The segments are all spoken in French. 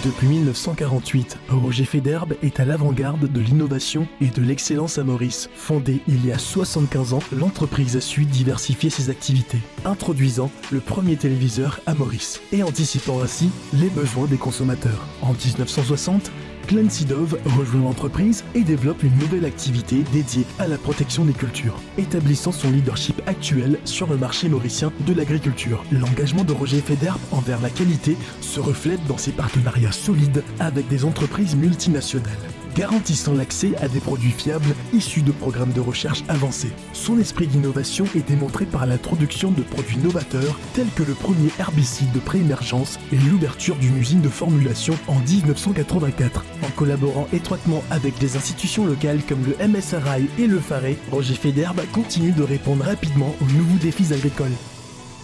Depuis 1948, Roger Federbe est à l'avant-garde de l'innovation et de l'excellence à Maurice. Fondée il y a 75 ans, l'entreprise a su diversifier ses activités, introduisant le premier téléviseur à Maurice et anticipant ainsi les besoins des consommateurs. En 1960, Clancy Dove rejoint l'entreprise et développe une nouvelle activité dédiée à la protection des cultures, établissant son leadership actuel sur le marché mauricien de l'agriculture. L'engagement de Roger Federbe envers la qualité se reflète dans ses partenariats solides avec des entreprises multinationales, garantissant l'accès à des produits fiables issus de programmes de recherche avancés. Son esprit d'innovation est démontré par l'introduction de produits novateurs tels que le premier herbicide de pré-émergence et l'ouverture d'une usine de formulation en 1984. En collaborant étroitement avec des institutions locales comme le MSRI et le FARE, Roger Federbe continue de répondre rapidement aux nouveaux défis agricoles.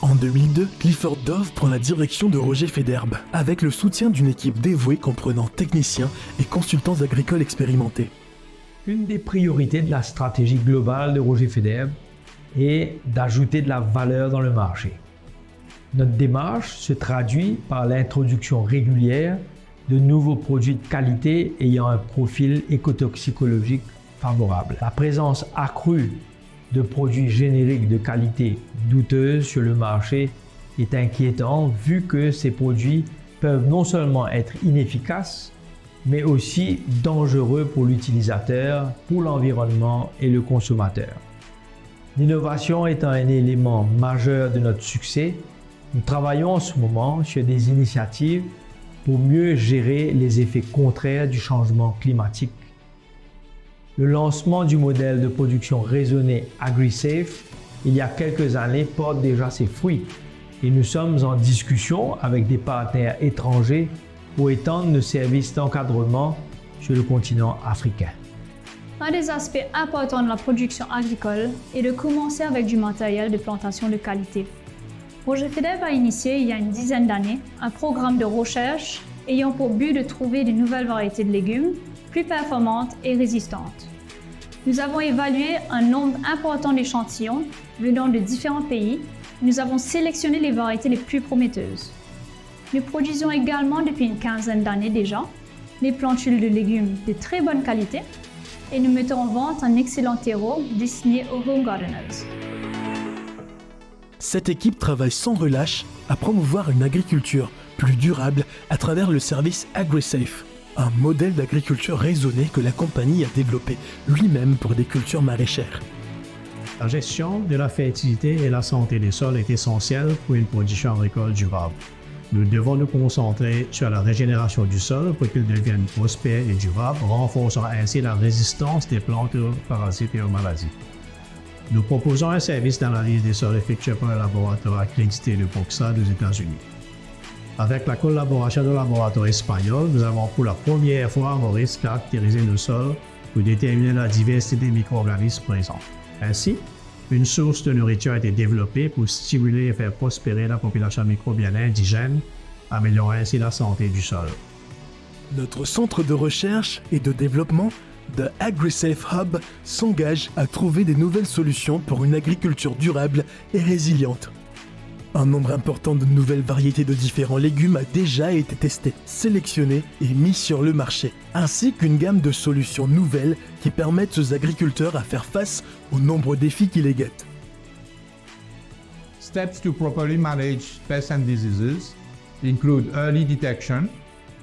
En 2002, Clifford Dove prend la direction de Roger Federbe, avec le soutien d'une équipe dévouée comprenant techniciens et consultants agricoles expérimentés. Une des priorités de la stratégie globale de Roger Federbe est d'ajouter de la valeur dans le marché. Notre démarche se traduit par l'introduction régulière de nouveaux produits de qualité ayant un profil écotoxicologique favorable. La présence accrue de produits génériques de qualité douteuse sur le marché est inquiétant vu que ces produits peuvent non seulement être inefficaces, mais aussi dangereux pour l'utilisateur, pour l'environnement et le consommateur. L'innovation étant un élément majeur de notre succès, nous travaillons en ce moment sur des initiatives pour mieux gérer les effets contraires du changement climatique. Le lancement du modèle de production raisonnée AgriSafe il y a quelques années porte déjà ses fruits et nous sommes en discussion avec des partenaires étrangers pour étendre nos services d'encadrement sur le continent africain. Un des aspects importants de la production agricole est de commencer avec du matériel de plantation de qualité. Roger Federbe a initié il y a une dizaine d'années un programme de recherche ayant pour but de trouver de nouvelles variétés de légumes plus performantes et résistantes. Nous avons évalué un nombre important d'échantillons venant de différents pays. Nous avons sélectionné les variétés les plus prometteuses. Nous produisons également depuis une quinzaine d'années déjà des plantules de légumes de très bonne qualité et nous mettons en vente un excellent terreau destiné aux home gardeners. Cette équipe travaille sans relâche à promouvoir une agriculture plus durable à travers le service AgriSafe, un modèle d'agriculture raisonnée que la compagnie a développé lui-même pour des cultures maraîchères. La gestion de la fertilité et la santé des sols est essentielle pour une production agricole durable. Nous devons nous concentrer sur la régénération du sol pour qu'il devienne prospère et durable, renforçant ainsi la résistance des plantes aux parasites et aux maladies. Nous proposons un service d'analyse des sols effectué par un laboratoire accrédité de POCSA aux États-Unis. Avec la collaboration d'un laboratoire espagnol, nous avons pour la première fois à Maurice caractérisé nos sols pour déterminer la diversité des micro-organismes présents. Ainsi, une source de nourriture a été développée pour stimuler et faire prospérer la population microbienne indigène, améliorant ainsi la santé du sol. Notre centre de recherche et de développement, The AgriSafe Hub, s'engage à trouver des nouvelles solutions pour une agriculture durable et résiliente. Un nombre important de nouvelles variétés de différents légumes a déjà été testé, sélectionné et mis sur le marché, ainsi qu'une gamme de solutions nouvelles qui permettent aux agriculteurs à faire face aux nombreux défis qui les guettent. Steps to properly manage pests and diseases include early detection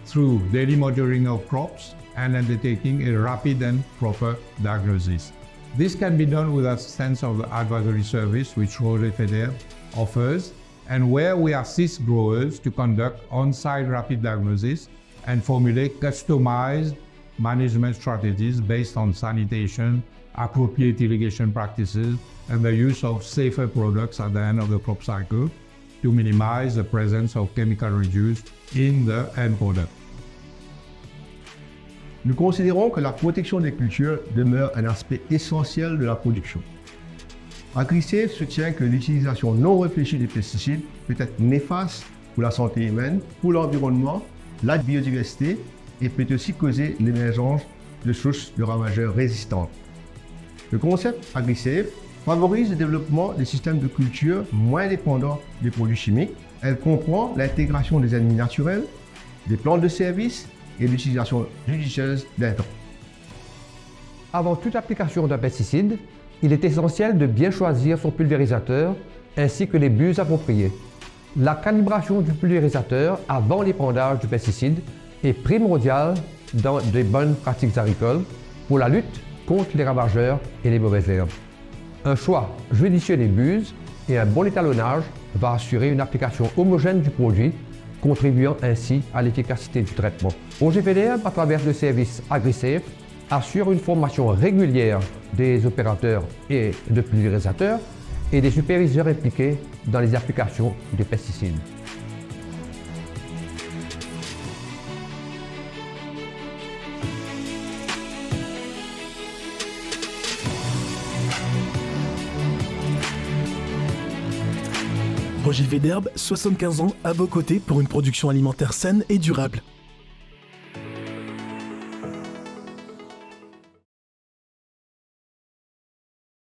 through daily monitoring of crops and undertaking a rapid and proper diagnosis. This can be done with assistance of the advisory service which Roger Federbe offers, and where we assist growers to conduct on-site rapid diagnosis and formulate customized management strategies based on sanitation, appropriate irrigation practices, and the use of safer products at the end of the crop cycle to minimize the presence of chemical residues in the end product. Nous considérons que la protection des cultures demeure un aspect essentiel de la production. AgriSafe soutient que l'utilisation non réfléchie des pesticides peut être néfaste pour la santé humaine, pour l'environnement, la biodiversité et peut aussi causer l'émergence de sources de ravageurs résistantes. Le concept AgriSafe favorise le développement des systèmes de culture moins dépendants des produits chimiques. Elle comprend l'intégration des ennemis naturels, des plantes de service et l'utilisation judicieuse d'intrants. Avant toute application d'un pesticide, il est essentiel de bien choisir son pulvérisateur ainsi que les buses appropriées. La calibration du pulvérisateur avant l'épandage du pesticide est primordiale dans de bonnes pratiques agricoles pour la lutte contre les ravageurs et les mauvaises herbes. Un choix judicieux des buses et un bon étalonnage va assurer une application homogène du produit, contribuant ainsi à l'efficacité du traitement. OGFEDERB, à travers le service AgriSafe, assure une formation régulière des opérateurs et de pulvérisateurs et des superviseurs impliqués dans les applications de pesticides. Roger Federbe, 75 ans, à vos côtés pour une production alimentaire saine et durable.